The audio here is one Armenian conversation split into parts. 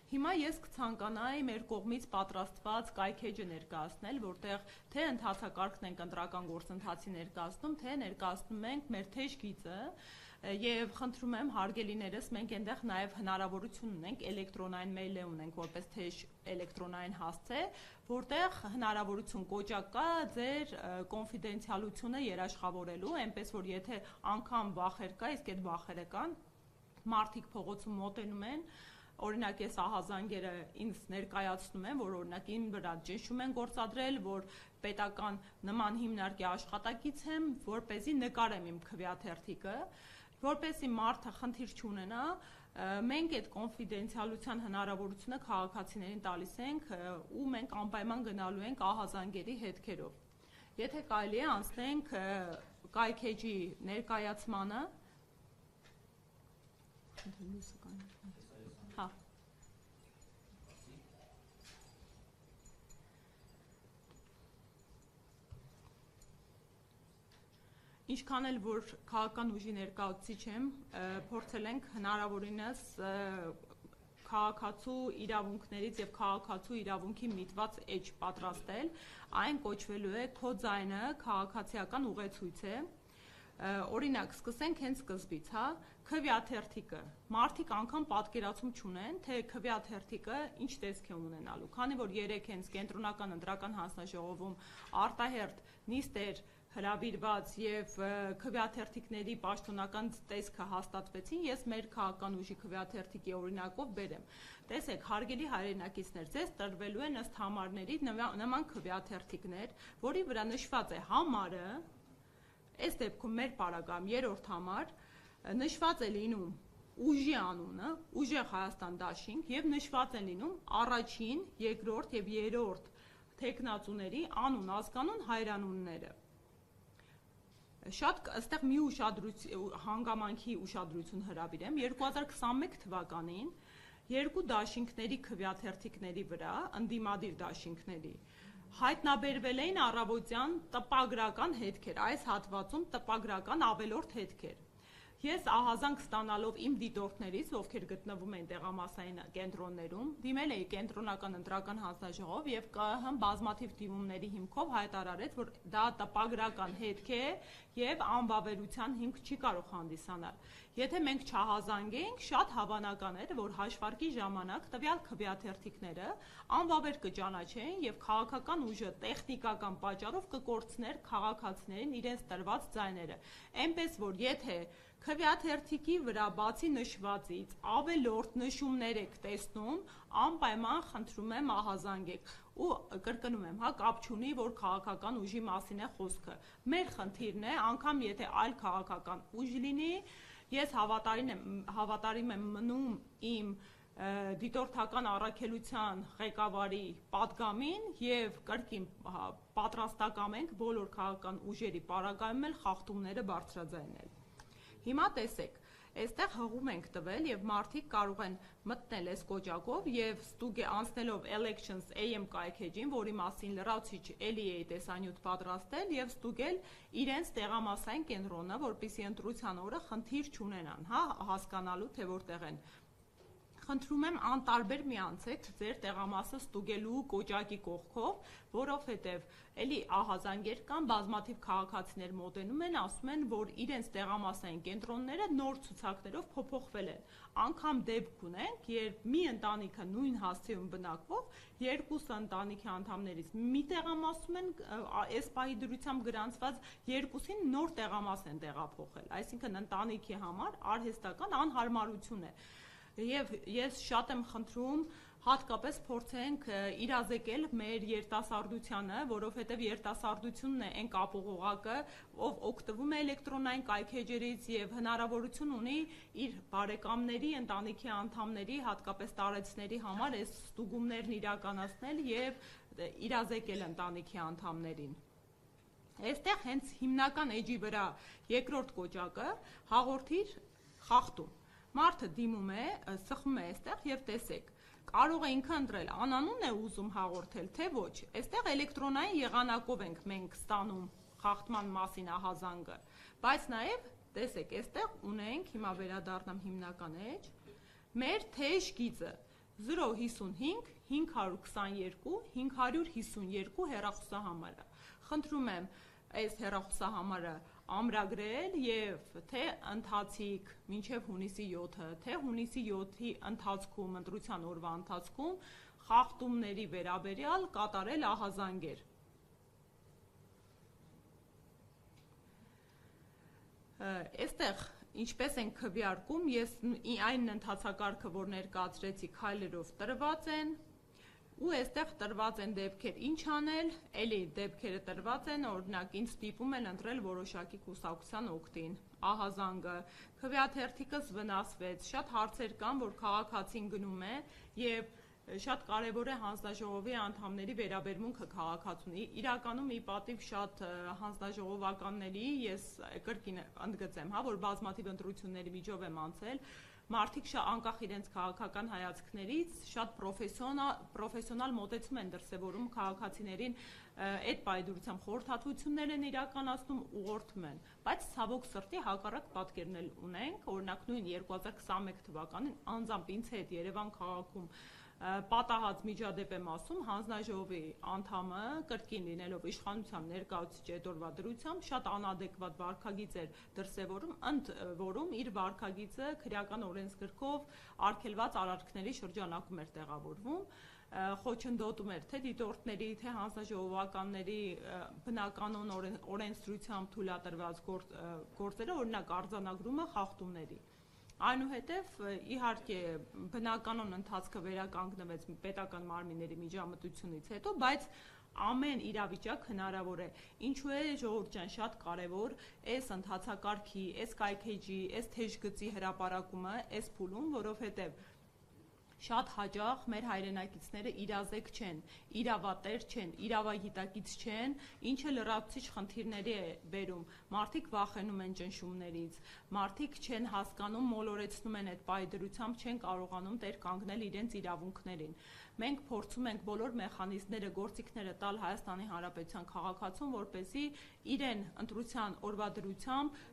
Հիմա ես կցանկանայի մեր կողմից պատրաստված կայքեջը ներկայացնել, որտեղ թե ընթացակարգն ենք ընտրական գործընթացի ներկայացնում, թե ներկայացնում ենք մեր թեժ գիծը, եւ խնդրում եմ հարգելիներս, մենք այնտեղ նաեւ հնարավորություն ունենք էլեկտրոնային մեյլ ունենք որպես թեժ էլեկտրոնային հասցե, որտեղ հնարավորություն կոճակ կա ձեր կոնֆիդենցիալությունը երաշխավորելու, այնպես որ եթե անգամ վախեր կա, իսկ այդ վախերը կան, մարդիկ փողոցում մոտենում են, օրինակ ես ահազանգերը ինձ ներկայացնում եմ, որ օրինակ իմ վրա ճնշում են գործադրել, որ պետական նման հիմնարկի աշխատակից եմ, որպեսզի նկարեմ իմ քվեաթերթիկը, որպեսզի մարդը խնդիր չունենա, մենք այդ կոնֆիդենցիալության հնարավորությունը քաղաքացիներին տալիս ենք ու մենք անպայման գնալու ենք ահազանգերի հետքերով։ Եթե կարելի է անցնենք կայքեջի ներկայացմանը, հա։ Ինչքան էլ որ քաղաքական ուժի ներկայացուցիչ եմ, փորձել ենք հնարավորինս քաղաքացու իրավունքներից եւ քաղաքացու իրավունքի միտված էջ պատրաստել, այն կոչվելու է քո ձայնը քաղաքացիական ուղեցույց է։ Օրինակ, սկսենք հենց սկզբից, հա, քվեաթերթիկը։ Մարդիկ անգամ պատկերացում չունեն, թե քվեաթերթիկը ինչ տեսք է ունենալու, քանի որ երեք հենց կենտրոնական ընտրական հանձնաժողովում արտահերթ նիստ էր հրավիրված եւ քվեաթերթիկների պաշտոնական տեսքը հաստատվեցին, ես մեր քաղաքական ուժի քվեաթերթիկի օրինակով բերեմ։ Տեսեք, հարգելի հայրենակիցներ, ձեզ տրվելու են ըստ համարների նման քվեաթերթիկներ, որի վրա նշված է համարը, այս դեպքում մեր պարագայում երրորդ համար, նշված է լինում ուժի անունը, ուժեղ Հայաստան դաշինք եւ նշված են լինում առաջին, երկրորդ եւ երրորդ թեկնածուների անուն, ազգանուն, հայրանունները։ Շատ այստեղ մի հանգամանքի ուշադրություն հրավիրեմ 2021 թվականին երկու դաշինքների քվեաթերթիկների վրա, ընդդիմադիր դաշինքների, հայտնաբերվել էին առավոտյան տպագրական հետքեր, այս հատվածում տպագրական ավելորդ հետքեր։ Ես ահազանգ ստանալով իմ դիտորդներից, ովքեր գտնվում են տեղամասային կենտրոններում, դիմել էի կենտրոնական ընտրական հանձնաժողով եւ ԿԸՀ բազմաթիվ դիմումների հիմքով հայտարարեց, որ դա տպագրական հետք է եւ անվավերության հիմք չի կարող հանդիսանալ։ Եթե մենք չհազանգեինք, շատ հավանական էր, որ հաշվարկի ժամանակ տվյալ քվեաթերթիկները անվավեր կճանաչեին եւ քաղաքական ուժը տեխնիկական պատճառով կկորցներ քաղաքացիներին իրենց տրված ձայները։ Այնպես որ եթե քվեաթերթիկի վրա բացի նշվածից ավելորդ նշումներ եք տեսնում, անպայման խնդրում եմ ահազանգեք ու կրկնում եմ, հա, կապ չունի, որ քաղաքական ուժի մասին է խոսքը։ Մեր խնդիրն է, անգամ եթե այլ քաղաքական ուժ լինի, ես հավատարիմ եմ մնում իմ դիտորդական առաքելության ղեկավարի պատգամին եւ կրկին պատրաստակամ ենք բոլոր քաղաքական ուժերի պարագայում էլ խախտումները բարձրաձայնել։ Հիմա տեսեք, այստեղ հղում ենք տվել եւ մարդիկ կարող են մտնել այս կոճակով եւ անցնելով elections AM կայքեջին, որի մասին լրացուցիչ էլի է տեսանյութ պատրաստել եւ ստուգել իրենց տեղամասային կենտրոնը, որպեսզի ընտրության օրը խնդիր չունենան, հա, հասկանալու թե որտեղ են։ Խնդրում եմ անտարբեր միացեք ձեր տեղամասը ստուգելու կոճակի կողքով, որովհետև էլի ահազանգեր կան, բազմաթիվ քաղաքացիներ մոտենում են, ասում են, որ իրենց տեղամասային կենտրոնները նոր ցուցակներով փոփոխվել են։ Անգամ դեպք ունենք, երբ մի ընտանիքը նույն հասցեում բնակվող երկու ընտանիքի անդամներից մի տեղամասում են, այս պահի դրությամբ գրանցված երկուսին նոր տեղամաս են տեղափոխել, այսինքն ընտանիքի համար արհեստական անհարմարություն է։ Եվ ես շատ եմ խնդրում հատկապես փորձենք իրազեկել մեր երիտասարդությանը, որովհետև երիտասարդությունն է այն կապողողակը, ով օգտվում է էլեկտրոնային կայքեջերից եւ հնարավորություն ունի իր բարեկամների, ընտանիքի անդամների, հատկապես տարեցների համար այս ստուգումներն իրականացնել եւ իրազեկել ընտանիքի անդամներին։ Այստեղ հենց հիմնական էջի վրա երկրորդ կոճակը հաղորդիր խախտում։ Մարդը դիմում է, սխում է այստեղ եւ տեսեք, կարող է ինքը ընտրել անանուն է ուզում հաղորդել, թե ոչ։ Այստեղ էլեկտրոնային եղանակով ենք մենք ստանում խախտման մասին ահազանգը, բայց նաեւ տեսեք, այստեղ ունենք, հիմա վերադառնամ հիմնական էջ, մեր թեժ գիծը։ 055 522 552 հեռախոսահամարը։ Խնդրում եմ այս հեռախոսահամարը ամրագրել եւ թե ընթացիկ մինչեւ հունիսի 7-ը, թե հունիսի 7-ի ընթացքում, ընտրության օրվա ընթացքում խախտումների վերաբերյալ կատարել ահազանգեր։ Այստեղ ինչպես են քվեարկում, ես այն ընթացակարգը, որ ներկայացրեցի, քայլերով տրված են, ու այստեղ տրված են դեպքեր ինչ անել, էլի դեպքերը տրված են, օրինակ ինձ ստիպում են ընտրել որոշակի կուսակցության օգտին, ահազանգը, քվեաթերթիկս վնասվեց, շատ հարցեր կան, որ քաղաքացին գնում է եւ շատ կարևոր է հանձնաժողովի անդամների վերաբերմունքը քաղաքացուն։ Իրականում ի պատիվ շատ հանձնաժողովականների, ես կրկին ընդգծեմ, որ բազմաթիվ ընտրությունների միջով եմ անցել, մարդիկ անկախ իրենց քաղաքական հայացքներից շատ պրոֆեսիոնալ մոտեցում են դրսևորում քաղաքացիներին, այդ պայդրությամբ խորհրդատվություններ են իրականացնում, ուղղորդում են, բայց ցավոք սրտի հակառակ պատկերն էլ ունենք, օրինակ նույն 2021 թվականին անձամբ ինձ հետ Երևան քաղաքում պատահած միջադեպ եմ ասում, հանձնաժողովի անդամը կրկին լինելով իշխանության ներկայացուցիչ այդ օրվա դրությամբ շատ անադեկվատ վարքագիծ էր դրսևորում, ընդ որում իր վարքագիծը քրեական օրենսգրքով արգելված արարքների շրջանակում էր տեղավորվում, խոչընդոտում էր թե դիտորդների, թե հանձնաժողովականների բնականոն օրենսդրությամբ թույլատրված գործերը, օրինակ արձանագրումը խախտումների։ Այնուհետև իհարկե բնականոն ընթացքը վերականգնվեց պետական մարմինների միջամտությունից հետո, բայց ամեն իրավիճակ հնարավոր է։ Ինչու է ժողովուրդ ջան շատ կարևոր այս ընթացակարգի, այս կայքեջի, այս թեժ գծի հրապարակումը, այս փուլում, որովհետև շատ հաճախ մեր հայրենակիցները իրազեկ չեն, իրավատեր չեն, իրավագիտակից չեն, ինչը լրացուցիչ խնդիրների է բերում։ Մարդիկ վախենում են ճնշումներից, մարդիկ չեն հասկանում, մոլորեցնում են այդ պայդրությամբ, չեն կարողանում տեր կանգնել իրենց իրավունքներին։ Մենք փորձում ենք բոլոր մեխանիզմները, գործիքները տալ Հայաստանի Հանրապետության քաղաքացուն, որպեսզի իրեն ընտրության օրվա դրությամբ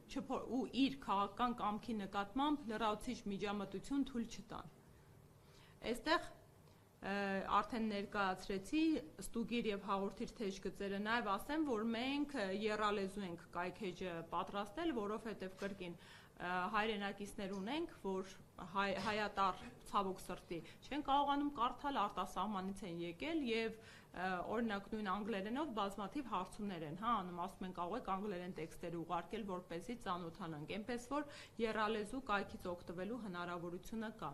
ու իր քաղաքական կամքի նկատմամբ լրացուցիչ միջամտություն թույլ չտան։ Այստեղ արդեն ներկայացրեցի ստուգիր եւ հաղորդիր թեժ գծերը, նաեւ ասեմ, որ մենք եռալեզու ենք կայքեջը պատրաստել, որովհետեւ կրկին հայրենակիցներ ունենք, որ հայատար ցավոք սրտի չեն կարողանում կարդալ, արտասահմանից են եկել եւ օրինակ նույն անգլերենով բազմաթիվ հարցումներ են անում, ասում են կարող եք անգլերեն տեքստեր ուղարկել, որպեսզի ծանոթանանք, այնպես որ եռալեզու կայքից օգտվելու հնարավորությունը կա։